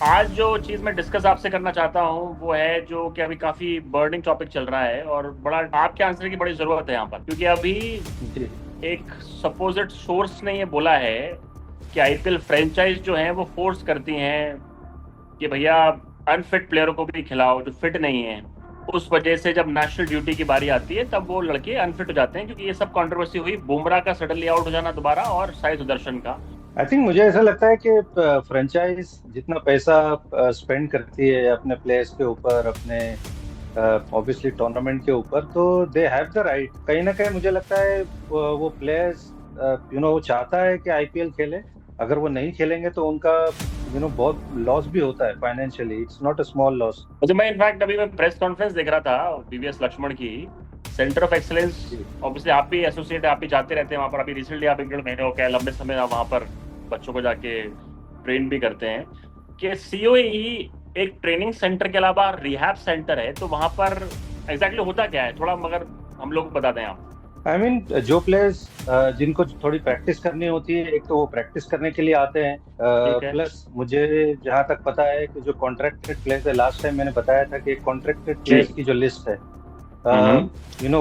आज जो चीज मैं डिस्कस आपसे करना चाहता हूँ वो है जो कि अभी काफी बर्निंग टॉपिक चल रहा है और बड़ा आपके आंसर की बड़ी जरूरत है यहाँ पर, क्योंकि अभी जी। एक सपोजिट सोर्स ने ये बोला है कि आईपीएल फ्रेंचाइज जो है वो फोर्स करती हैं कि भैया अनफिट प्लेयरों को भी खिलाओ जो फिट नहीं है। उस वजह से जब नेशनल ड्यूटी की बारी आती है तब वो लड़के अनफिट हो जाते हैं, क्योंकि ये सब कंट्रोवर्सी हुई बुमराह का सडनली आउट हो जाना दोबारा और साई सुदर्शन का। आई थिंक मुझे ऐसा लगता है कि फ्रेंचाइज जितना पैसा स्पेंड करती है अपने प्लेयर्स के ऊपर, अपने ऑब्वियसली टूर्नामेंट के ऊपर, तो दे हैव द राइट। कहीं ना कहीं मुझे लगता है वो प्लेयर्स वो चाहता है कि आईपीएल खेले। अगर वो नहीं खेलेंगे तो उनका बहुत लॉस भी होता है financially. It's not a small loss. अच्छा, मैं इनफैक्ट अभी मैं प्रेस कॉन्फ्रेंस देख रहा था बीवीएस लक्ष्मण की, सेंटर ऑफ एक्सीलेंस। जी। ऑब्वियसली आप भी एसोसिएट, आप भी जाते रहते हैं वहाँ पर। अभी रिसेंटली आप 1 डेढ़ महीने हो गए, लंबे समय आप वहाँ पर बच्चों को जाके ट्रेन भी करते हैं कि सीओई एक ट्रेनिंग सेंटर के अलावा रिहैब सेंटर है, तो वहाँ पर एग्जैक्टली होता क्या है, थोड़ा मगर हम लोग को बता दें आप। आई मीन जो प्लेयर्स जिनको थोड़ी प्रैक्टिस करनी होती है, एक तो वो प्रैक्टिस करने के लिए आते हैं। ठीक है। प्लस मुझे जहां तक पता है कि जो कॉन्ट्रैक्टेड प्लेयर्स है, लास्ट टाइम मैंने बताया था कि एक कॉन्ट्रैक्टेड जी। प्लेयर्स की जो लिस्ट है, हम्म।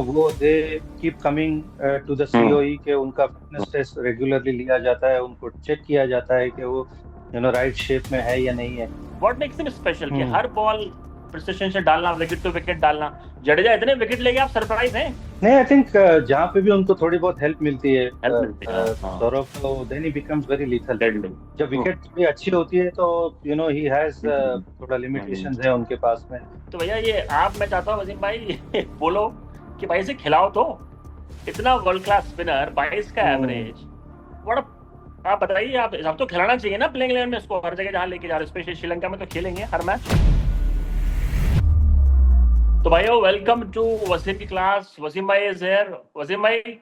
वो they keep coming to the hmm. COE, के उनका फिटनेस टेस्ट रेगुलरली लिया जाता है, उनको चेक किया जाता है कि वो राइट शेप में है या नहीं है। व्हाट मेक्स हिम स्पेशल कि हम्म। हर बॉल प्रिसिशन से डालना, विकेट टू विकेट डालना। जडेजा इतने विकेट लेके आप सरप्राइज हैं। नहीं, आई थिंक जहाँ पे भी उनको थोड़ी बहुत हेल्प मिलती है हेल्प मिलती है, हाँ हाँ। सौरभ, तो then he becomes very lethal. Deadly. जब विकेट थोड़ी अच्छी होती है तो ही हैज थोड़ा लिमिटेशंस है उनके पास में। तो भैया ये आप, मैं चाहता हूँ वसीम भाई बोलो कि भाई से खिलाओ तो। इतना वर्ल्ड क्लास स्पिनर, 22 का हम्म। एवरेज। बड़ा। आप बताइए, आप तो खिलाना चाहिए ना प्लेइंग 11 में इसको, हर जगह जहां लेके जा रहे हो, स्पेशली श्रीलंका में तो खेलेंगे हर मैच। तो भाइयों, वेलकम टू वसीम की क्लास। वसीम भाई इज हियर। वसीम भाई,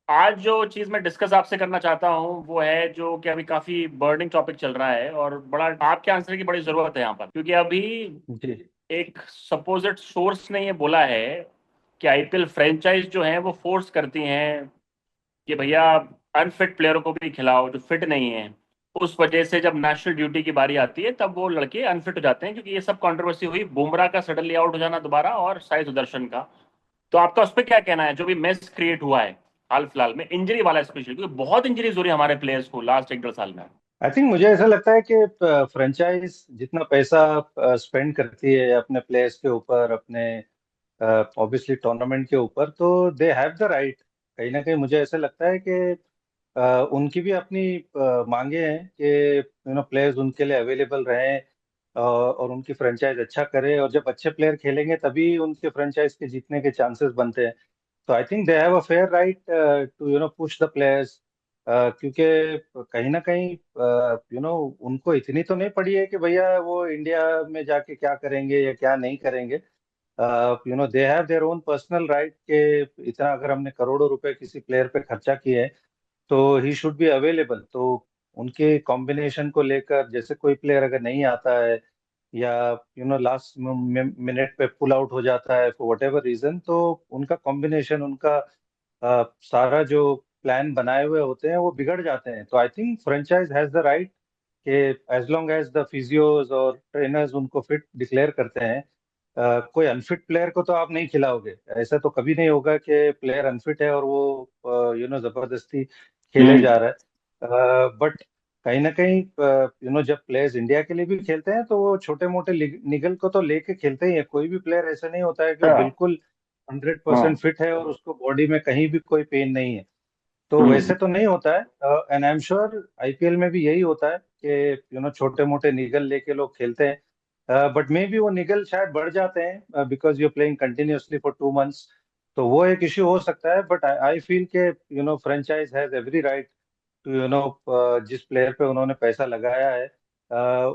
आज जो चीज मैं डिस्कस आपसे करना चाहता हूँ वो है जो कि अभी काफी बर्निंग टॉपिक चल रहा है और बड़ा आपके आंसर की बड़ी जरूरत है यहाँ पर, क्योंकि अभी जी। एक सपोजिट सोर्स ने ये बोला है कि आईपीएल फ्रेंचाइज जो है वो फोर्स करती हैं कि भैया अनफिट प्लेयरों को भी खिलाओ जो फिट नहीं है। उस वजह से जब नेशनल ड्यूटी की बारी आती है तब वो लड़के अनफिट हो जाते हैं, क्योंकि ये सब कंट्रोवर्सी हुई बुमराह का सडनली आउट हो जाना दोबारा और साई सुदर्शन का। तो आपका उस पर क्या कहना है, जो भी मेस क्रिएट हुआ है हाल फिलहाल में, इंजरी वाला स्पेशली, क्योंकि बहुत इंजरीज हो रही है हमारे प्लेयर्स को लास्ट 1 डेढ़ साल में। आई थिंक मुझे ऐसा लगता है कि फ्रेंचाइज जितना पैसा स्पेंड करती है अपने प्लेयर्स के ऊपर, अपने ऑब्वियसली टूर्नामेंट के ऊपर, तो दे हैव द राइट। कहीं ना कहीं मुझे ऐसा लगता है कि उनकी भी अपनी मांगे हैं कि प्लेयर्स उनके लिए अवेलेबल रहें, और उनकी फ्रेंचाइज अच्छा करे, और जब अच्छे प्लेयर खेलेंगे तभी उनके फ्रेंचाइज के जीतने के चांसेस बनते हैं। तो I think they have a fair right to push the players. क्योंकि कहीं ना कहीं उनको इतनी तो नहीं पड़ी है कि भैया वो इंडिया में जाके क्या करेंगे या क्या नहीं करेंगे। They have their own personal right के इतना अगर हमने करोड़ों रुपए किसी प्लेयर पे खर्चा किए हैं तो ही शुड बी अवेलेबल। तो उनके कॉम्बिनेशन को लेकर, जैसे कोई प्लेयर अगर नहीं आता है या लास्ट मिनट पे पुल आउट हो जाता है फॉर वट एवर रीजन, तो उनका कॉम्बिनेशन, उनका सारा जो प्लान बनाए हुए होते हैं वो बिगड़ जाते हैं। तो I think franchise has the right कि as long as the physios और ट्रेनर्स उनको फिट डिक्लेयर करते हैं, कोई अनफिट प्लेयर को तो आप नहीं खिलाओगे। ऐसा तो कभी नहीं होगा कि प्लेयर अनफिट है और वो जबरदस्ती खेले हम्म। जा रहा है। बट कहीं ना कहीं जब प्लेयर्स इंडिया के लिए भी खेलते हैं तो वो छोटे मोटे निगल को तो लेके खेलते ही है। कोई भी प्लेयर ऐसा नहीं होता है कि वो अच्छा। बिल्कुल 100% हाँ। फिट है और उसको बॉडी में कहीं भी कोई पेन नहीं है। तो हम्म। वैसे तो नहीं होता है। And I am sure IPL में भी यही होता है कि छोटे मोटे निगल लेके लोग खेलते हैं। बट मे बी वो निगल शायद बढ़ जाते हैं because you playing continuously for 2 months. तो वो एक इश्यू हो सकता है। बट आई फील के franchise has every right to जिस प्लेयर पे उन्होंने पैसा लगाया है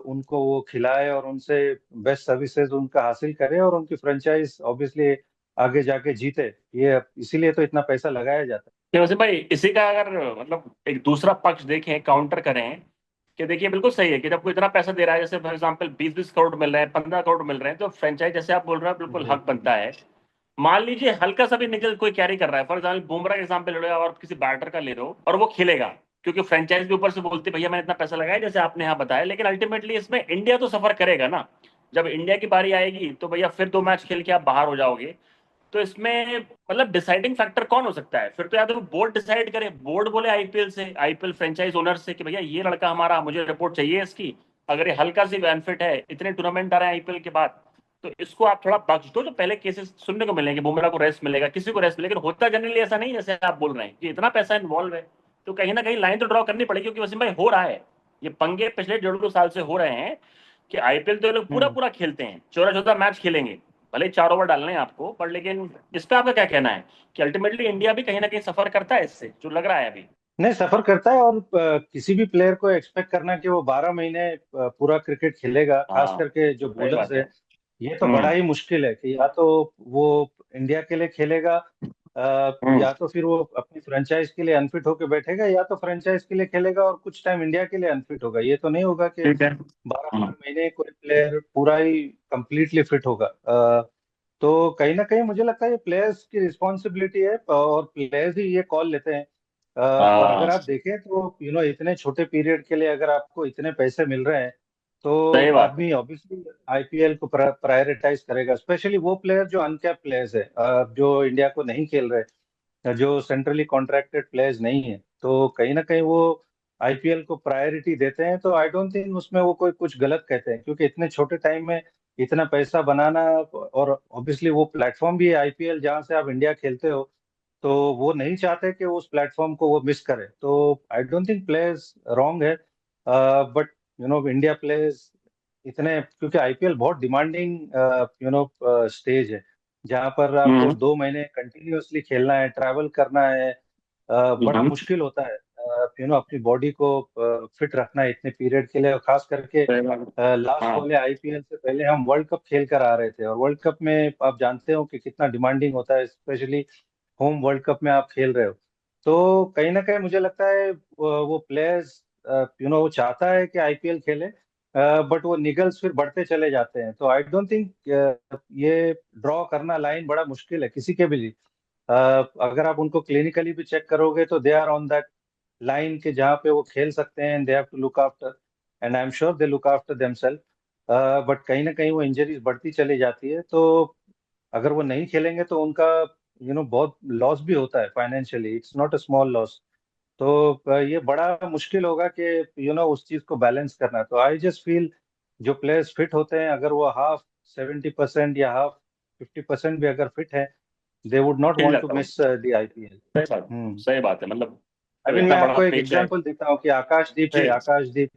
उनको वो खिलाए और उनसे बेस्ट सर्विसेज उनका हासिल करे, और उनकी फ्रेंचाइज ऑब्वियसली आगे जाके जीते। ये इसीलिए तो इतना पैसा लगाया जाता तो वैसे भाई, इसी का अगर मतलब एक दूसरा पक्ष देखें, काउंटर करें, कि देखिए बिल्कुल सही है कि जब कोई इतना पैसा दे रहा है, जैसे फॉर एग्जांपल 20-20 करोड़ मिल रहे हैं, 15 करोड़ मिल रहे हैं, तो फ्रेंचाइज जैसे आप बोल रहे हैं है। बिल्कुल जी। हक बनता है। मान लीजिए हल्का सा भी निकल कोई कैरी कर रहा है, फॉर एग्जाम्पल बुमराह का एग्जाम्पल ले लो या और किसी बैटर का ले लो, और वो खेलेगा, क्योंकि फ्रेंचाइज भी ऊपर से बोलते भैया मैंने इतना पैसा लगाया, जैसे आपने यहाँ बताया, लेकिन अल्टीमेटली इसमें इंडिया तो सफर करेगा ना। जब इंडिया की बारी आएगी तो भैया फिर 2 मैच खेल के आप बाहर हो जाओगे। तो इसमें मतलब डिसाइडिंग फैक्टर कौन हो सकता है फिर? तो या तो बोर्ड डिसाइड करे, बोर्ड बोले आईपीएल से, आईपीएल फ्रेंचाइज ओनर से कि भैया ये लड़का हमारा, मुझे रिपोर्ट चाहिए इसकी, अगर ये हल्का सी अनफिट है, इतने टूर्नामेंट आ रहे हैं आईपीएल के बाद, तो इसको आप थोड़ा बख्श दो। जो पहले केसेस सुनने को मिलेंगे, बुमराह को रेस्ट मिलेगा, किसी को रेस्ट मिलेगा, लेकिन होता जनरली ऐसा नहीं जैसे आप बोल रहे हैं कि इतना पैसा इन्वॉल्व है। तो कहीं ना कहीं लाइन तो ड्रॉ करनी पड़ेगी, क्योंकि वसीम भाई हो रहा है ये पंगे पिछले 1.5-2 साल से हो रहे हैं कि आईपीएल तो ये लोग पूरा हम्म। पूरा खेलते हैं, 14-14 मैच खेलेंगे, भले ही 4 ओवर डालने हैं आपको, पर लेकिन इस पे आपका क्या कहना है कि अल्टीमेटली इंडिया भी कहीं ना कहीं सफर करता है इससे, जो लग रहा है अभी? नहीं, सफर करता है। और किसी भी प्लेयर को एक्सपेक्ट करना कि वो 12 महीने पूरा क्रिकेट खेलेगा, खास हाँ, करके जो सही बॉलर्स बात है। है, ये तो बड़ा ही मुश्किल है कि या तो वो इंडिया के लिए खेलेगा, हम्म या तो फिर वो अपनी फ्रेंचाइज के लिए अनफिट होकर बैठेगा, या तो फ्रेंचाइज के लिए खेलेगा और कुछ टाइम इंडिया के लिए अनफिट होगा। ये तो नहीं होगा कि ठीक है। 12 12 महीने कोई प्लेयर पूरा ही कंप्लीटली फिट होगा। तो कहीं ना कहीं मुझे लगता है ये प्लेयर्स की रिस्पॉन्सिबिलिटी है, और प्लेयर्स ही ये कॉल लेते हैं। और अगर हाँ, आप देखें तो इतने छोटे पीरियड के लिए अगर आपको इतने पैसे मिल रहे हैं, तो सही बात है। आदमी ऑब्वियसली आईपीएल को प्रायोरिटाइज करेगा। स्पेशली वो प्लेयर जो अनकैप प्लेयर्स है, जो इंडिया को नहीं खेल रहे, जो सेंट्रली कॉन्ट्रैक्टेड प्लेयर्स नहीं है, तो कहीं ना कहीं वो आईपीएल को प्रायोरिटी देते हैं। तो आई डोंट थिंक उसमें वो कोई कुछ गलत कहते हैं, क्योंकि इतने छोटे टाइम में इतना पैसा बनाना, और ऑब्वियसली वो प्लेटफॉर्म भी है आईपीएल जहां से आप इंडिया खेलते हो, तो वो नहीं चाहते कि उस प्लेटफॉर्म को वो मिस करे। तो I don't think players wrong है। बट इंडिया प्लेयर्स इतने, क्योंकि आईपीएल बहुत डिमांडिंग स्टेज है, जहां पर आपको हम्म 2 महीने कंटिन्यूअसली खेलना है, ट्रैवल करना है। बड़ा हम्म, मुश्किल होता है अपनी बॉडी को फिट रखना है इतने पीरियड के लिए। और खास करके सही बात है। लास्ट हाँ, वाले आईपीएल से पहले हम वर्ल्ड कप खेल कर आ रहे थे, और वर्ल्ड कप में आप जानते हो कि कितना डिमांडिंग होता है, स्पेशली होम वर्ल्ड कप में आप खेल रहे हो। तो कहीं ना कहीं मुझे लगता है वो प्लेयर्स वो चाहता है कि आईपीएल खेले, बट वो निगल्स फिर बढ़ते चले जाते हैं। तो आई डोंट थिंक ये ड्रॉ करना लाइन बड़ा मुश्किल है किसी के भी लिए। अगर आप उनको क्लिनिकली भी चेक करोगे तो they are on that line के जहाँ पे वो खेल सकते हैं, they have to look after, and I am sure they look after themselves. But कहीं ना कहीं वो इंजरीज बढ़ती चली जाती है, तो अगर वो नहीं खेलेंगे तो उनका बहुत लॉस भी होता है financially, it's not a small loss. तो ये बड़ा मुश्किल होगा कि उस चीज को बैलेंस करना। तो आई जस्ट फील जो प्लेयर्स फिट होते हैं, अगर वो हाफ 70% या हाफ 50% भी अगर फिट है, दे वुड नॉट खेल वांट टू जाता हूँ। Miss the IPL. सही बात, हम्म। सही बात है। मतलब आई जब मीन इतना मैं बड़ा आपको एक पे चेक। एग्जांपल देता हूँ कि आकाशदीप है। जी आकाशदीप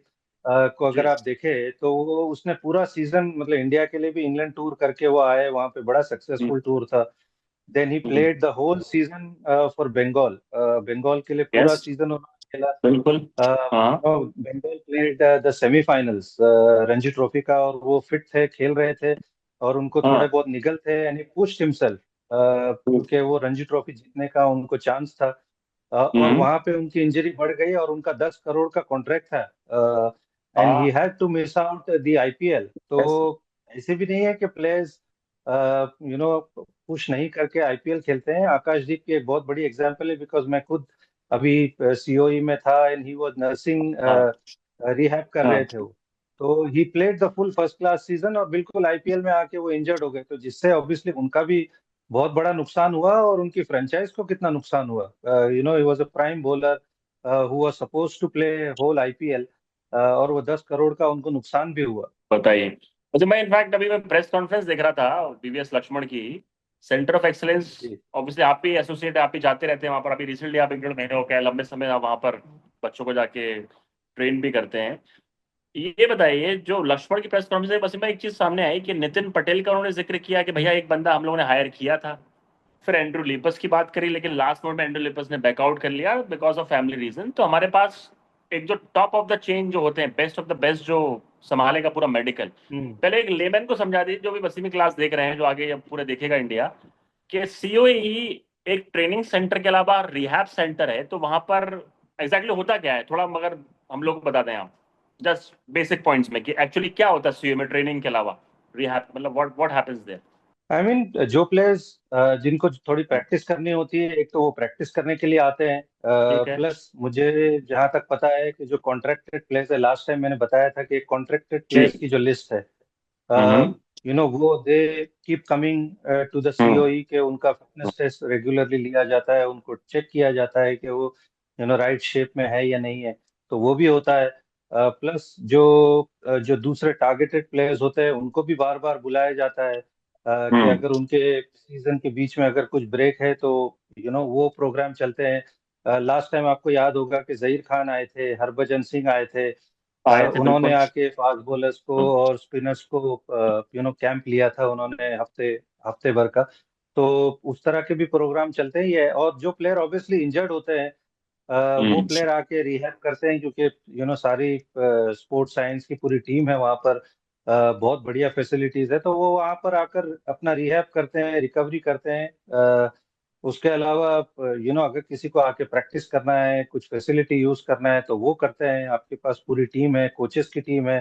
को अगर जी। आप देखें तो वो उसने पूरा सीजन, मतलब इंडिया के लिए भी इंग्लैंड टूर करके वो आए, वहां पे बड़ा हम्म सक्सेसफुल टूर था। Then he played the whole season for Bengal. Bengal के लिए पूरा यस, सीजन उन्होंने खेला। बिल्कुल। हाँ Bengal played the semifinals Ranji trophy का, और वो फिट थे, खेल रहे थे, और उनको थोड़े हाँ। बहुत निगल थे, एंड ही पुश्ड हिमसेल्फ, क्योंकि वो रणजी ट्रॉफी जीतने का उनको चांस था। और हम्म। वहां पे उनकी इंजरी बढ़ गई, और उनका 10 करोड़ का कॉन्ट्रैक्ट था, एंड ही हाँ। Had to miss out the IPL. तो यस। ऐसे भी नहीं है कि प्लेयर्स पुश नहीं करके आईपीएल खेलते हैं। आकाशदीप की एक बहुत बड़ी एग्जांपल है, बिकॉज मैं खुद अभी सीओई में था, एंड ही वाज नर्सिंग, हाँ रिहैब कर रहे हाँ। थे वो। तो ही played the full first class season, और बिल्कुल आईपीएल में आके वो इंजर्ड हो गए, तो जिससे ऑब्वियसली उनका भी बहुत बड़ा नुकसान हुआ, और उनकी फ्रेंचाइज को कितना नुकसान हुआ। He was a prime bowler who was suppose to play whole IPL, और वो 10 करोड़ का उनको नुकसान भी हुआ। बताइए, मुझे मैं इनफैक्ट अभी मैं प्रेस कॉन्फ्रेंस देख रहा था बीवीएस लक्ष्मण की, सेंटर ऑफ एक्सीलेंस। जी। ऑब्वियसली आप भी एसोसिएट, आप भी जाते रहते हैं वहां पर, अभी रिसेंटली आप 1-1.5 महीने हो गए, लंबे समय आप वहां पर बच्चों को जाके ट्रेन भी करते हैं। ये बताइए, जो लक्ष्मण की प्रेस कॉन्फ्रेंस है, बस में एक चीज सामने आई कि नितिन पटेल का उन्होंने जिक्र किया कि भैया एक बंदा हम लोगों ने हायर किया था, फिर एंड्रू लिपस की बात करी, लेकिन लास्ट मोमेंट में एंड्रू लिपस ने बैकआउट कर लिया बिकॉज ऑफ फैमिली रीजन। तो हमारे पास एक जो टॉप ऑफ द चेन जो होते हैं, बेस्ट ऑफ द बेस्ट, जो संभालेगा पूरा मेडिकल। हम्म। पहले एक लेमैन को समझा दीजिए, जो भी वसीमी क्लास देख रहे हैं, जो आगे अब पूरे देखेगा इंडिया, कि सीओई एक ट्रेनिंग सेंटर के अलावा रिहैब सेंटर है, तो वहां पर एग्जैक्टली होता क्या है, थोड़ा मगर हम लोग को बता दें आप, जस्ट बेसिक पॉइंट्स में, कि एक्चुअली क्या होता है सीओई में ट्रेनिंग के अलावा, रिहैब मतलब what what happens there? I mean जो प्लेयर्स जिनको थोड़ी प्रैक्टिस करनी होती है, एक तो वो प्रैक्टिस करने के लिए आते हैं, ठीक है। प्लस मुझे जहां तक पता है कि जो कॉन्ट्रैक्टेड प्लेयर्स है, लास्ट टाइम मैंने बताया था कि कॉन्ट्रैक्टेड प्लेयर्स जी। की जो लिस्ट है, हम्म। वो they keep coming to the hmm. COE, के उनका फिटनेस टेस्ट रेगुलरली लिया जाता है, उनको चेक किया जाता है कि वो राइट शेप में है या नहीं है। तो वो भी होता है। प्लस जो दूसरे टारगेटेड प्लेयर्स होते हैं उनको भी बार बार बुलाया जाता है, कि हम्म। अगर उनके सीजन के बीच में अगर कुछ ब्रेक है तो वो प्रोग्राम चलते हैं। लास्ट टाइम आपको याद होगा कि जहीर खान आए थे, हरभजन सिंह आए थे। आए थे उन्होंने बिल्कुल। आके फास्ट बॉलर्स को हम्म। और स्पिनर्स को कैंप लिया था उन्होंने, हफ्ते हफ्ते भर का। तो उस तरह के भी प्रोग्राम चलते ही है, और जो प्लेयर ऑब्वियसली इंजर्ड होते हैं, वो हम्म। प्लेयर आके रिहैब करते हैं, क्योंकि सारी स्पोर्ट्स साइंस की पूरी टीम है वहाँ पर। बहुत बढ़िया फैसिलिटीज है, तो वो वहाँ पर आकर अपना रिहैब करते हैं, रिकवरी करते हैं। उसके अलावा अगर किसी को आके प्रैक्टिस करना है, कुछ फैसिलिटी यूज करना है, तो वो करते हैं। आपके पास पूरी टीम है, कोचेस की टीम है,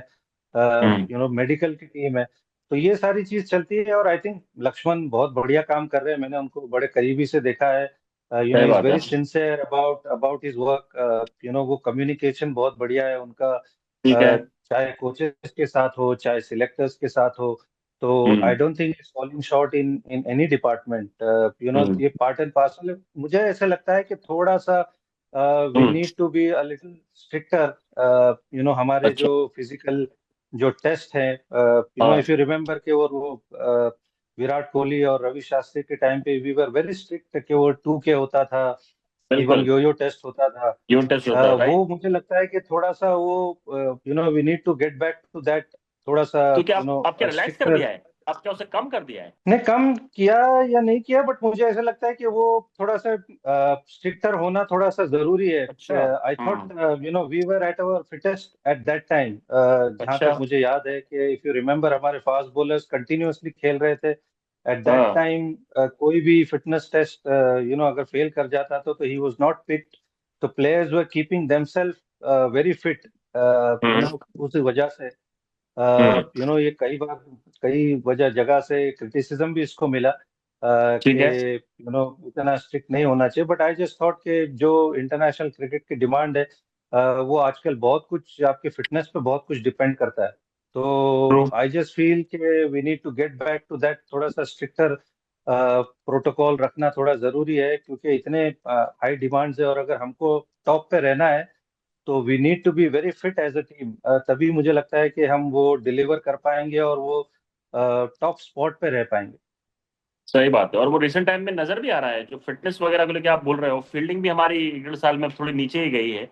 हम्म। मेडिकल की टीम है। तो ये सारी चीज चलती है, और आई थिंक लक्ष्मण बहुत बढ़िया काम कर रहे हैं, मैंने उनको बड़े करीबी से देखा है। सही इज बात है। Very sincere about about his work. वो कम्युनिकेशन बहुत बढ़िया है उनका, ठीक है। चाहे कोचेस के साथ हो, चाहे सिलेक्टर्स के साथ हो। तो I hmm. Don't think is falling short in in any department. Hmm. ये पार्ट एंड पार्सल है। मुझे ऐसा लगता है कि थोड़ा सा we hmm. Need to be a little stricter. हमारे अच्छा। जो फिजिकल जो टेस्ट है, हाँ। इफ यू रिमेम्बर कि वो विराट कोहली और रवि शास्त्री के टाइम पे वी वर वेरी स्ट्रिक्ट, कि वो 2K होता था, इवन बिल्कुल। यो टेस्ट होता था। यूनिट टेस्ट होता है वो राइट। मुझे लगता है कि थोड़ा सा वो we need to get back to that, थोड़ा सा तो क्या आप क्या रिलैक्स कर स्ट्रिक्टर। दिया है? आप क्या उसे कम कर दिया है? ने कम किया या नहीं किया, बट मुझे ऐसा लगता है कि वो थोड़ा सा स्ट्रिक्टर होना थोड़ा सा जरूरी है। अच्छा। I thought hmm. We were at our fittest at that time. जहां अच्छा। तक मुझे याद है कि इफ यू रिमेम्बर, हमारे फास्ट बॉलर्स कंटिन्यूअसली खेल रहे थे एट दैट हाँ। टाइम। कोई भी फिटनेस टेस्ट अगर फेल कर जाता था तो ही वाज नॉट पिक्ड। तो players were keeping themselves very fit, hmm. उस वजह से हम्म। ये कई बार, कई वजह जगह से क्रिटिसिज्म भी इसको मिला, ठीक कि है। इतना स्ट्रिक्ट नहीं होना चाहिए। बट आई जस्ट थॉट कि जो इंटरनेशनल क्रिकेट की डिमांड है, वो आजकल बहुत कुछ आपके फिटनेस पे बहुत कुछ डिपेंड करता है। ट्रू। तो आई जस्ट फील कि we need to get back to that, थोड़ा सा स्ट्रिक्टर प्रोटोकॉल रखना थोड़ा जरूरी है, क्योंकि इतने हाई डिमांड्स है, और अगर हमको टॉप पे रहना है तो we need to be very fit as a team. तभी मुझे लगता है कि हम वो डिलीवर कर पाएंगे, और वो टॉप स्पॉट पे रह पाएंगे। सही बात है। और वो रिसेंट टाइम में नजर भी आ रहा है, जो फिटनेस वगैरह को लेकर आप बोल रहे हो, फील्डिंग भी हमारी एक डेढ़ साल में थोड़ी नीचे ही गई है।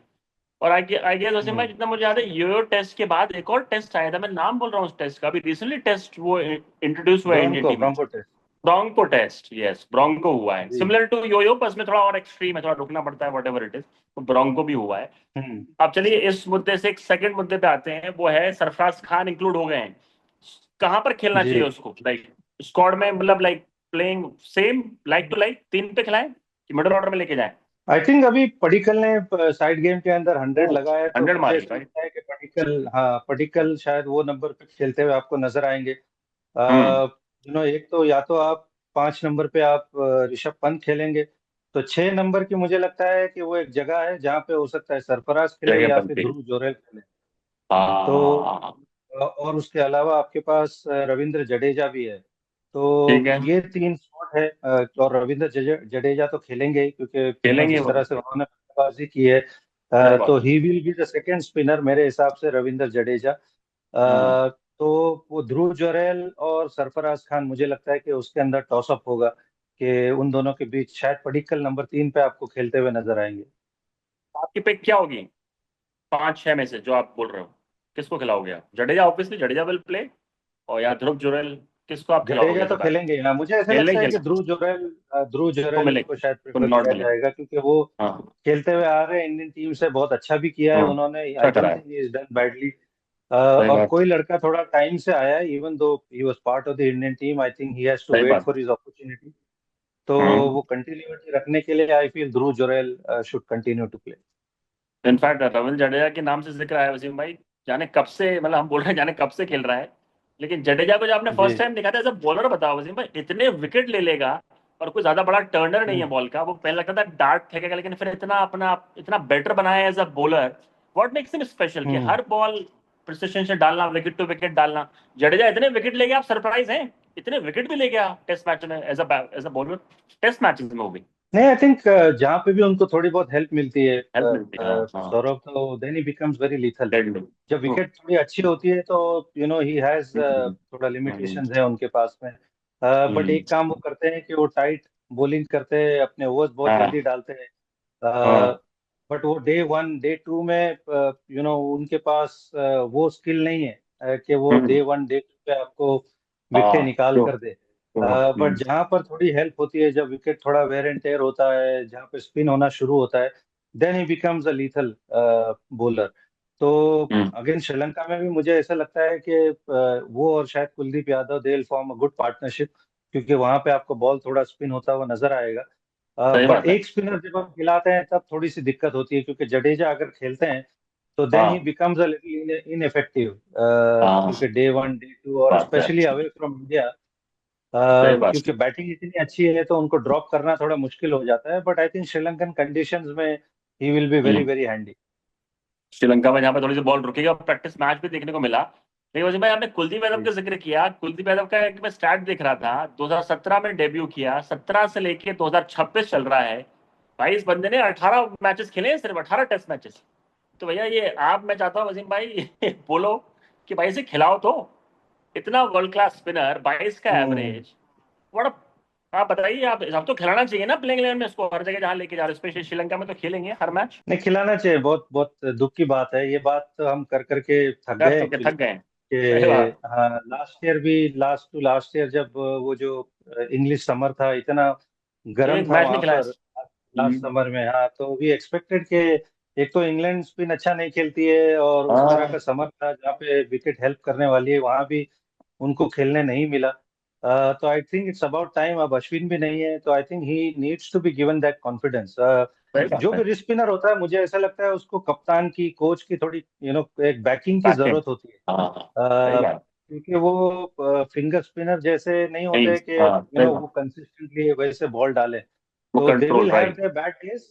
और आई गेस वैसे मैं हम्म। जितना मुझे याद है, योयो टेस्ट के बाद एक और टेस्ट आया था, मैं नाम बोल रहा हूँ उस टेस्ट का, अभी रिसेंटली टेस्ट वो इंट्रोड्यूस हुआ है इंडियन ब्रोंको टीम में। Bronco test. Bronco test, yes bronco हुआ है, जी। सिमिलर टू योयो, बस में थोड़ा और एक्सट्रीम है, थोड़ा रुकना पड़ता है, वट एवर इट इज। तो ब्रोंको भी हुआ है। हम्म। अब चलिए इस मुद्दे से एक सेकंड मुद्दे पे आते हैं, वो है सरफराज खान इंक्लूड हो गए हैं। कहाँ पर खेलना जी। चाहिए उसको, लाइक स्क्वाड में, मतलब like playing same like two like, तीन पे खिलाएं कि मिडिल ऑर्डर में लेके जाएं? आई थिंक अभी पडिक्कल ने साइड गेम के अंदर 100 ओह, लगाया, तो 100 मुझे मारी ऐसा राइट। लगता है कि पडिक्कल, हाँ पडिक्कल शायद वो नंबर पे खेलते हुए आपको नजर आएंगे। हम्म। एक तो या तो आप 5 नंबर पे आप ऋषभ पंत खेलेंगे, तो 6 नंबर की मुझे लगता है कि वो एक जगह है जहाँ पे हो सकता है सरफराज खेले जगह या फिर बनती। ध्रुव जोरेल खेले। तो हाँ। और उसके अलावा आपके पास रविंद्र जडेजा भी है। तो ठीक है। ये 3 स्पॉट है। और रविंद्र जडेजा तो खेलेंगे ही, क्योंकि खेलेंगे जिस वो। तरह से उन्होंने बल्लेबाजी की है, सही तो बात है। ही will be the second spinner मेरे हिसाब से, रविंद्र जडेजा। हम्म। तो वो ध्रुव जोरेल और सरफराज खान, मुझे लगता है कि उसके अंदर टॉस अप होगा, कि उन दोनों के बीच शायद पडिक्कल नंबर 3 पे आपको खेलते हुए नजर आएंगे। आपकी पिक क्या होगी, पांच छह में से जो आप बोल रहे हो? किसको खिलाओगे आप? Jadeja, obviously Jadeja will play, और या ध्रुव जुरैल, किसको आप खिलाओगे जडेजा इस तो बार? खेलेंगे, हाँ मुझे ऐसा खेलने ही लगता है कि खेलना ध्रुव को जोरेल मिलेगा, को शायद तो प्रेफर नॉट किया मिलेगा। जाएगा, क्योंकि वो हाँ। खेलते हुए आ रहे हैं इंडियन टीम से, बहुत अच्छा भी किया है हाँ। उन्होंने। अच्छा आई करा डोंट है। Think he is done badly. सही और बात। कोई लड़का थोड़ा टाइम से आया है, even though he was part of the Indian team, I think he has to सही वेट बात। For his opportunity. तो हम्म। वो कंटिन्यूटी रखने के लिए I feel Dhruv Jurel should continue to play. In fact Ravindra Jadeja के नाम से जिक्र आया वसीम भाई, जाने कब से, मतलब हम बोल रहे हैं जाने कब से खेल रहा है, लेकिन जडेजा को जब आपने जी फर्स्ट टाइम देखा था एज अ बॉलर, बताओ वसीम भाई, इतने विकेट ले लेगा और कोई ज्यादा बड़ा टर्नर नहीं है हम्म बॉल का। वो पहले लगता था डार्ट फेंकेगा, लेकिन फिर इतना अपना इतना बेटर बनाया as a bowler. What makes him special कि हम्म हर बॉल प्रिसिशन से डालना, विकेट टू विकेट डालना। जडेजा इतने विकेट ले गया, आप सरप्राइज हैं? इतने विकेट भी ले गया टेस्ट मैच में as a bowler, test matches में वो भी। नहीं, आई थिंक जहाँ पे भी उनको थोड़ी बहुत हेल्प मिलती है हेल्प मिलती है, हाँ हाँ। सौरभ, तो then he becomes very lethal. Deadly. जब विकेट थोड़ी अच्छी होती है तो ही हैज हम्म थोड़ा लिमिटेशंस है उनके पास में। बट हम्म, एक काम वो करते हैं कि वो टाइट बॉलिंग करते हैं, अपने ओवर्स बहुत हाँ जल्दी डालते हैं। हाँ बट वो डे वन डे टू में उनके पास वो स्किल नहीं है कि वो day hmm, one day two पे आपको विकेटें हाँ निकाल तो कर दे। बट हम्म जहां पर थोड़ी हेल्प होती है, जब विकेट थोड़ा वेयर एंड टेयर होता है, जहां पे स्पिन होना शुरू होता है, then he becomes a lethal bowler. तो हम्म, अगेन श्रीलंका में भी मुझे ऐसा लगता है कि वो और शायद Kuldeep Yadav, they will form a good partnership, क्योंकि वहां पे आपको बॉल थोड़ा स्पिन होता हुआ नजर आएगा। सही बट बात है। एक स्पिनर जब हम खिलाते हैं तब थोड़ी सी दिक्कत होती है, क्योंकि जडेजा अगर खेलते हैं तो देन ही हाँ बिकम्स अ लिटिल इनइफेक्टिव, हाँ, क्योंकि डे वन डे टू और बात है, स्पेशली अवे फ्रॉम इंडिया, सही बात क्योंकि है। बैटिंग इतनी अच्छी है तो उनको ड्रॉप करना थोड़ा मुश्किल हो जाता है। But I think Sri Lankan conditions में he will be very hmm, very handy. Sri Lanka में जहाँ पे थोड़ी सी बॉल रुकेगी और प्रैक्टिस मैच भी देखने को मिला। लेकिन वैसे भाई आपने कुलदीप यादव जी का जिक्र किया, कुलदीप यादव का एक मैं स्टैट देख रहा था, 2017 में डेब्यू किया, 17 से लेके 2026 चल रहा है भाई। इस बंदे ने 18 मैचेस खेले हैं, सिर्फ 18 टेस्ट मैचेस। तो भैया ये आप, मैं चाहता हूँ वसीम भाई बोलो कि भाई इसे खिलाओ तो। इतना वर्ल्ड क्लास स्पिनर, 22 का हम्म एवरेज, बड़ा। आप बताइए, आप हम तो खिलाना चाहिए ना प्लेइंग इलेवन में इसको, हर जगह जहाँ लेके जा रहे हो, स्पेशली श्रीलंका में तो खेलेंगे हर मैच। नहीं, खिलाना चाहिए। बहुत बहुत दुख की बात है, ये बात तो हम कर करके थक कर गए तो के एक्चुअली। थक गए हैं। कि सही बात। हाँ, लास्ट ईयर भी, लास्ट टू लास्ट ईयर, जब वो जो इंग्लिश समर था, इतना गर्म एक था मैच नहीं वहां खिलाया। पर लास्ट समर में। हाँ, तो वी एक्सपेक्टेड कि एक तो इंग्लैंड स्पिन अच्छा नहीं खेलती है, और उस तरह हाँ का समर था जहाँ पे विकेट हेल्प करने वाली है, वहां भी उनको खेलने नहीं मिला। तो I think it's about time. अब अश्विन भी नहीं है, तो I think he needs to be given that confidence. सही जो बात है। भी रिस्ट स्पिनर होता है, मुझे ऐसा लगता है उसको कप्तान की, कोच की थोड़ी एक बैकिंग की बैटिंग, जरूरत होती है। हाँ सही अ, बात। क्योंकि वो फिंगर स्पिनर जैसे नहीं नहीं, होते कि हाँ सही वो बात। कंसिस्टेंटली वैसे बॉल डालें। वो तो they control will have right. Their bad days,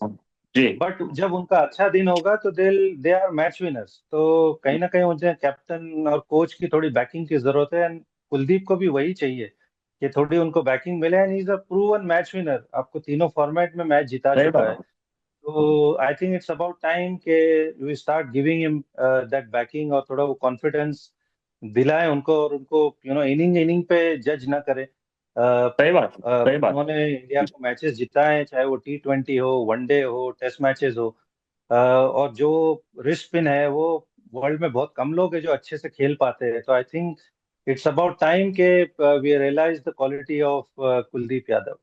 जी। बट जब उनका अच्छा दिन होगा तो दे आर मैच विनर्स। तो कहीं ना कहीं मुझे कैप्टन और कोच की थोड़ी बैकिंग की जरूरत है, एंड कुलदीप को भी वही चाहिए कि थोड़ी उनको बैकिंग मिले। And is a proven match winner, आपको तीनों फॉर्मेट में मैच जिता सही चुका है। बात। तो I think it's about time के we start giving him that backing, और थोड़ा वो कॉन्फिडेंस दिलाएं उनको, और उनको इनिंग इनिंग पे जज ना करें। सही बात। सही बात। उन्होंने इंडिया को मैचेस जिताए, चाहे वो T20 हो, वनडे हो, टेस्ट मैचेस हो। और जो रिस्ट स्पिन है, वो वर्ल्ड में बहुत कम लोग हैं जो अच्छे से खेल पाते हैं। तो I think it's about time के we realise the quality of Kuldeep Yadav.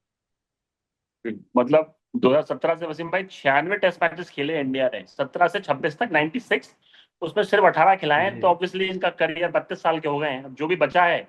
मतलब 2017 से वसीम भाई 96 टेस्ट मैचेस खेले हैं इंडिया ने, 17 से 26 तक 96, उसमें सिर्फ 18 खिलाए हैं। तो जी। ऑब्वियसली इनका करियर 32 साल के हो गए हैं, अब जो भी बचा है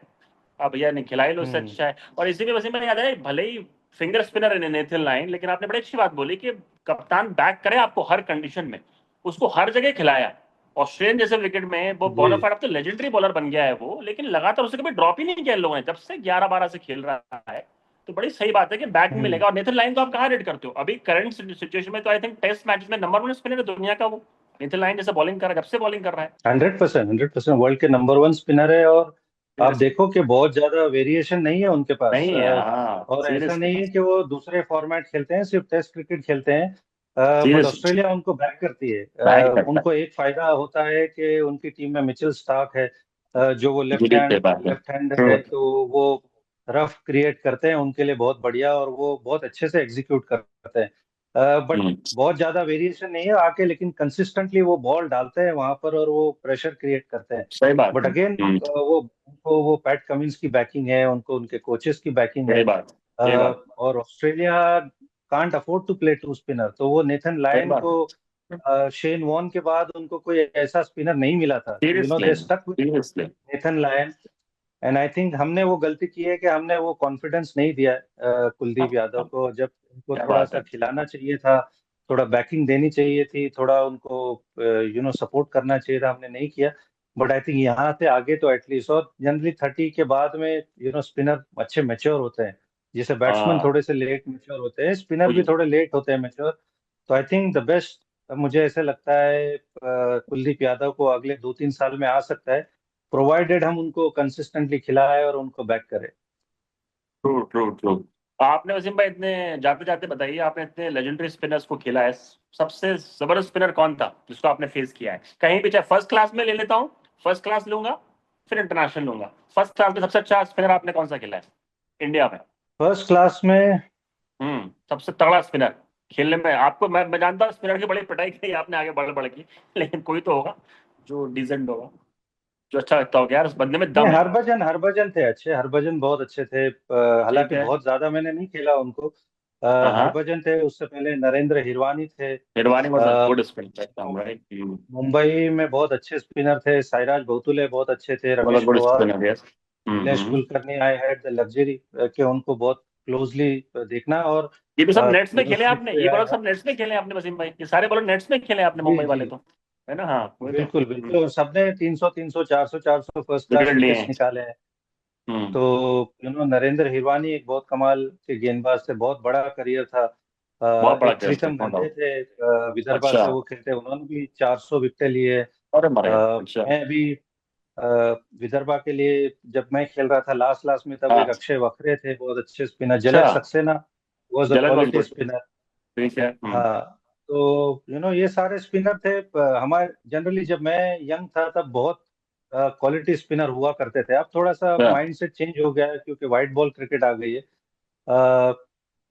अब भैया ने खिलाई लो, उससे हम्म अच्छा है। और इसी में वसीम भाई याद है, भले ही फिंगर स्पिनर है नेथन लाइन, लेकिन आपने बड़ी अच्छी बात बोली कि कप्तान बैक करे आपको हर कंडीशन में। उसको हर जगह खिलाया। ऑस्ट्रेलियन जैसे विकेट में वो जी बोनाफाइड, अब तो लेजेंडरी बॉलर बन गया है वो, लेकिन लगातार उसे कभी ड्रॉप ही नहीं किया इन लोगों ने, जब से 11-12 से खेल रहा है। तो बड़ी सही बात है कि बैक में हम्म मिलेगा। और नेथन लाइन को आप कहाँ रेट करते हो अभी करंट सिचुएशन में? तो आई थिंक टेस्ट मैच में नंबर वन स्पिनर है दुनिया का वो। नेथन लाइन जैसे बॉलिंग कर रहा है, जब से बॉलिंग कर रहा 100%, 100% वर्ल्ड के नंबर वन स्पिनर है। और आप है। देखो कि बहुत ज्यादा वेरिएशन नहीं है उनके पास। नहीं है, हाँ और ऐसा सीरियसली। नहीं है कि वो दूसरे फॉर्मेट खेलते हैं, सिर्फ टेस्ट क्रिकेट खेलते हैं। बट सीरियसली ऑस्ट्रेलिया उनको बैक करती है। बैक करता उनको एक फायदा होता है कि उनकी टीम में मिचेल स्टार्क है, जो वो है, जी सही बात है। लेफ्ट हैंडर है, तो वो रफ क्रिएट करते हैं उनके लिए बहुत बढ़िया, और वो बहुत अच्छे से एग्जीक्यूट करते हैं। बट हम्म, बहुत ज्यादा वेरिएशन नहीं है आके, लेकिन कंसिस्टेंटली वो बॉल डालते हैं वहां पर, और वो प्रेशर क्रिएट करते हैं। सही बात बट है। अगेन वो उनको वो पैट कमिंस की बैकिंग है, उनको उनके कोचेस की बैकिंग है। सही बात। सही बात। और Australia can't afford to play two spinner, तो वो नेथन सही लायन बात को, है। शेन वॉर्न के बाद उनको कोई ऐसा स्पिनर नहीं मिला था, तो seriously. They stuck with seriously. Nathan Lyon. And I think हमने वो गलती की है कि हमने वो कॉन्फिडेंस नहीं दिया कुलदीप यादव को, जब उनको क्या थोड़ा बात सा है। खिलाना चाहिए था, थोड़ा बैकिंग देनी चाहिए थी, थोड़ा उनको सपोर्ट करना चाहिए था, हमने नहीं किया। बट आई थिंक यहाँ से आगे तो एटलीस्ट, और जनरली 30 के बाद में स्पिनर अच्छे मैच्योर होते हैं। जैसे बैट्समैन हाँ थोड़े से लेट मैच्योर होते हैं, स्पिनर भी वही। थोड़े लेट होते हैं मैच्योर। तो आई थिंक द बेस्ट, मुझे ऐसे लगता है कुलदीप यादव को अगले 2-3 साल में आ सकता है, प्रोवाइडेड हम उनको कंसिस्टेंटली खिलाए और उनको बैक करें। True true true. आपने वसीम भाई इतने जाते जाते बताइए, आपने इतने लेजेंडरी स्पिनर्स को खेला है, सबसे जबरदस्त स्पिनर कौन था जिसको आपने फेस किया है कहीं भी, चाहे फर्स्ट क्लास में ले लेता हूँ, फर्स्ट क्लास लूंगा फिर इंटरनेशनल लूंगा, फर्स्ट क्लास में सबसे अच्छा स्पिनर आपने कौन सा खेला है इंडिया में? फर्स्ट क्लास में सबसे तगड़ा स्पिनर खेलने में आपको, मैं जानता हूँ स्पिनर की बड़ी पिटाई की आपने आगे बढ़ बढ़ की, लेकिन कोई तो होगा जो डिसेंट होगा, जो अच्छा लगता हो कि यार उस बंदे में नहीं, दम है। हरभजन हरभजन थे अच्छे, हरभजन बहुत अच्छे थे। ठीक हालांकि है। बहुत ज्यादा मैंने नहीं खेला उनको। हाँ हाँ। हरभजन थे, उससे पहले नरेंद्र हिरवानी थे। Hirwani was a a, good spinner, right. Mumbai में बहुत अच्छे स्पिनर थे, साइराज भोतुले बहुत अच्छे थे, was a Ramesh good Pawar, spinner, yes. Nilesh Kulkarni. I had the luxury के उनको बहुत क्लोजली देखना, और ये भी सब नेट्स में खेले स्लिप आपने, पे ये आई बॉलर हैड। सब नेट्स में खेले आपने वसीम भाई, ये सारे बॉलर नेट्स में खेले आपने जी मुंबई जी, वाले तो, है ना? हाँ वही तो। बिल्कुल बिल्कुल, और सबने 300 300 400 फर्स्ट क्लास विकेट लिए विकेट्स हैं। निकाले हैं। हम्म। तो नरेंद्र हिरवानी एक बहुत कमाल के गेंदबाज थे, बहुत बड़ा करियर था। बहुत बड़ा एक खेल थे, प्रीतम नो घंटे डाउट। थे, विदर्भा अच्छा। से वो खेलते, उन्होंने भी 400 विकेट लिए। अरे मर गया, अच्छा। मैं भी अ, विदर्भा के लिए जब मैं खेल रहा था लास्ट लास्ट में, तब एक हाँ। अक्षय वखरे थे बहुत अच्छे स्पिनर, अच्छा। जलज सक्सेना वाज अ जलन वाज क्वालिटी गुड। स्पिनर। ठीक है। हम्म। हाँ, तो ये सारे स्पिनर थे। हमारे जनरली जब मैं यंग था तब बहुत क्वालिटी स्पिनर हुआ करते थे। अब थोड़ा सा अच्छा। माइंड सेट चेंज हो गया है क्योंकि वाइट बॉल क्रिकेट आ गई है।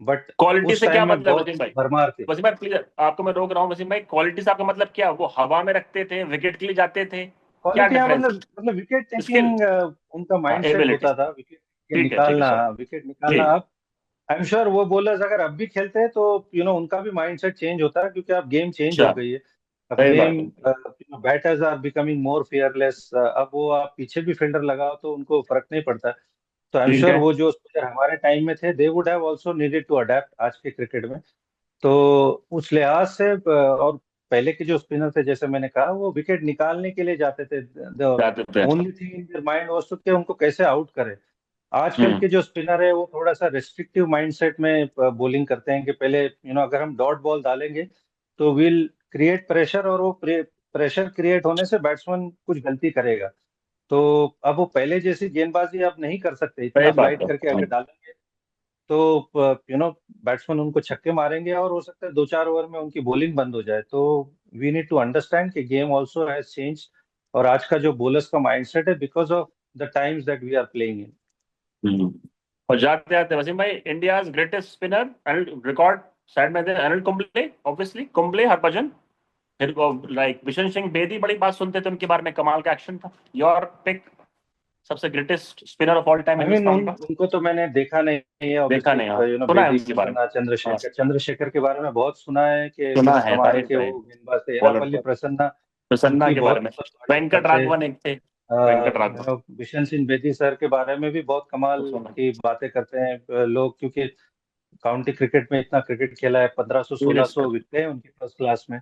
बट क्वालिटी उस से क्या टाइम में मतलब बहुत वसीम भाई? भरमार थी। वसीम भाई प्लीज, आपको मैं रोक रहा हूँ वसीम भाई, क्वालिटी से आपका मतलब क्या? वो हवा में रखते थे, विकेट के लिए जाते थे, क्या क्वालिटी, हाँ, डिफरेंस है? मतलब विकेट स्किल। टेकिंग उनका हाँ माइंड सेट एबिलिटी। होता था, विकेट ठीक है, ठीक है, निकालना, सॉरी। हाँ, विकेट निकालना। ठीक। अब आई एम श्योर वो बॉलर्स अगर अब भी खेलते हैं तो उनका भी माइंड सेट चेंज होता है, क्योंकि अब गेम चेंज अच्छा। हो गई है। अब सही बात गेम, है। Batters are becoming more fearless. अब वो आप पीछे भी फील्डर लगाओ तो उनको फर्क नहीं पड़ता। तो आई एम ठीक श्योर है। वो जो प्लेयर हमारे टाइम में थे, they would have also needed to adapt आज के क्रिकेट में। तो उस लिहाज से और पहले के जो स्पिनर थे, जैसे मैंने कहा, वो विकेट निकालने के लिए जाते थे। द जाते थे। Only thing in their mind was to कि उनको कैसे आउट करें। आजकल हम्म। के जो स्पिनर है वो थोड़ा सा रिस्ट्रिक्टिव माइंडसेट में बॉलिंग करते हैं, कि पहले अगर हम डॉट बॉल डालेंगे तो विल क्रिएट प्रेशर, और वो प्रेशर क्रिएट होने से बैट्समैन कुछ गलती करेगा। तो अब वो पहले जैसी गेंदबाजी आप नहीं कर सकते, सही इतना बात फ्लाइट है। करके अगर डालेंगे तो बैट्समैन उनको छक्के मारेंगे, और हो सकता है 2-4 ओवर में उनकी बॉलिंग बंद हो जाए। तो वी नीड टू अंडरस्टैंड कि गेम ऑल्सो हैज चेंज, और आज का जो बॉलर्स का माइंडसेट है, because of the times that we are playing in. Hmm. और जाते जाते वसीम भाई, India greatest spinner Anil, record side में थे अनिल कुंबले, ऑब्वियसली कुंबले, हरभजन, फिर लाइक बिशन सिंह बेदी, बड़ी बात सुनते थे उनके बारे में, कमाल का एक्शन था। योर पिक, सबसे greatest spinner of all time I mean Hindustan का? उनको तो मैंने देखा नहीं है देखा ऑब्वियसली। नहीं, हाँ सुना है बेदी उनके को बारे में। सुना, हाँ चंद्रशेखर के बारे में बहुत सुना है कि सुना है, कमाल तारीफ के है वो गेंदबाज थे। बॉलर एरापल्ली पर। प्रसन्ना प्रसन्ना उनकी के बारे बहुत में, बहुत तारीफ वेंकट करते हैं। राघवन एक थे, वेंकट राघवन। बिशन सिंह बेदी सर के बारे में भी बहुत कमाल तो सुना। की बातें करते हैं लोग, क्योंकि काउंटी क्रिकेट में इतना क्रिकेट खेला है, 1500 1600 सीरियसली। विकेट हैं उनकी फर्स्ट क्लास में।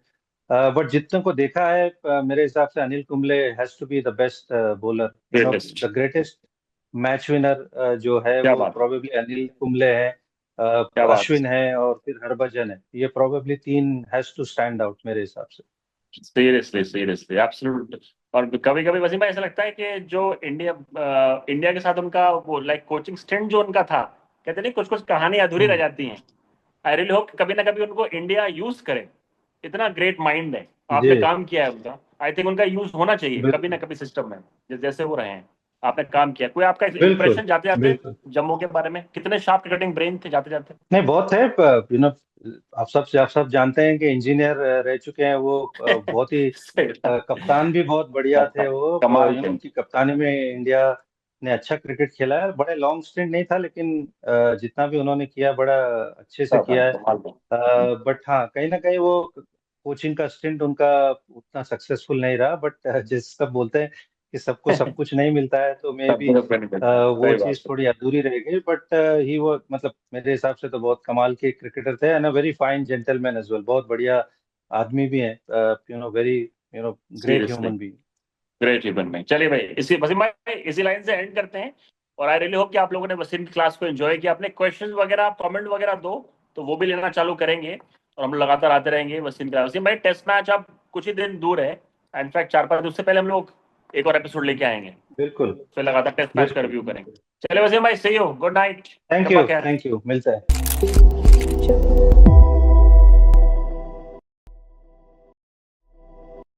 बट जितने को देखा है, मेरे हिसाब से Anil Kumble has to be the best bowler, greatest. The greatest match winner जो है क्या वो बात है। प्रोबेबली अनिल कुंबले है। क्या बात अश्विन है, और फिर हरभजन है। ये प्रोबेबली तीन हैज टू स्टैंड आउट मेरे हिसाब से। है, सीरियसली सीरियसली एब्सोल्यूट। और कभी कभी वसीम भाई ऐसा लगता है कि जो इंडिया के साथ उनका वो लाइक कोचिंग स्टिंट जो उनका था, कहते नहीं कुछ कुछ कहानी अधूरी रह हम्म। जाती हैं। आई रियली होप कभी ना कभी उनको इंडिया यूज करे, इतना ग्रेट माइंड है, जी, आपने काम किया है उनका, आई थिंक उनका यूज होना चाहिए कभी ना बिल्कुल कभी सिस्टम में, जैसे वो रहे हैं। आपने काम किया, कोई आपका बिल्कुल इंप्रेशन जाते जाते बिल्कुल। जम्मू के बारे में, कितने शार्प क्रिकेटिंग ब्रेन थे जाते जाते? नहीं, बहुत है। आप सब जानते हैं कि इंजीनियर रह चुके हैं वो। बहुत ही सही बात। कप्तान भी बहुत बढ़िया थे वो। कमाल थे। उनकी कप्तानी में इंडिया ने अच्छा क्रिकेट खेला है। बड़े लॉन्ग स्टिंट नहीं था, लेकिन जितना भी उन्होंने किया बड़ा अच्छे से सब है, किया है। कमाल थे। बट हाँ, कहीं ना कहीं वो कोचिंग का स्टिंट उनका उतना सक्सेसफुल नहीं रहा। बट जैसे सब बोलते हैं कि सबको सब कुछ नहीं मिलता है, तो मे सब बी जगह पे निकलता है, वो सही बात चीज है। थोड़ी अधूरी रह गई। बट ही वो मतलब मेरे हिसाब से तो बहुत कमाल के क्रिकेटर थे, and a very fine gentleman as well. बहुत बढ़िया आदमी भी हैं, very great seriously. Human being. Great रिबन में। चलिए भाई, इसी वसीम भाई इसी लाइन से एंड करते हैं। और आई रियली होप कि आप लोगों ने वसीम की क्लास को एंजॉय किया। अपने क्वेश्चंस वगैरह कमेंट वगैरह दो, तो वो भी लेना चालू करेंगे और हम लगातार आते रहेंगे वसीम का। वसीम भाई टेस्ट मैच अब कुछ ही दिन दूर है, इनफैक्ट 4-5 दिन से पहले हम लोग एक और एपिसोड लेके आएंगे, बिल्कुल। फिर लगातार टेस्ट मैच का बिल्कुल। रिव्यू करेंगे। चलिए वसीम भाई, see you, good night, thank शब्बा यू, खैर। थैंक यू, मिलता है।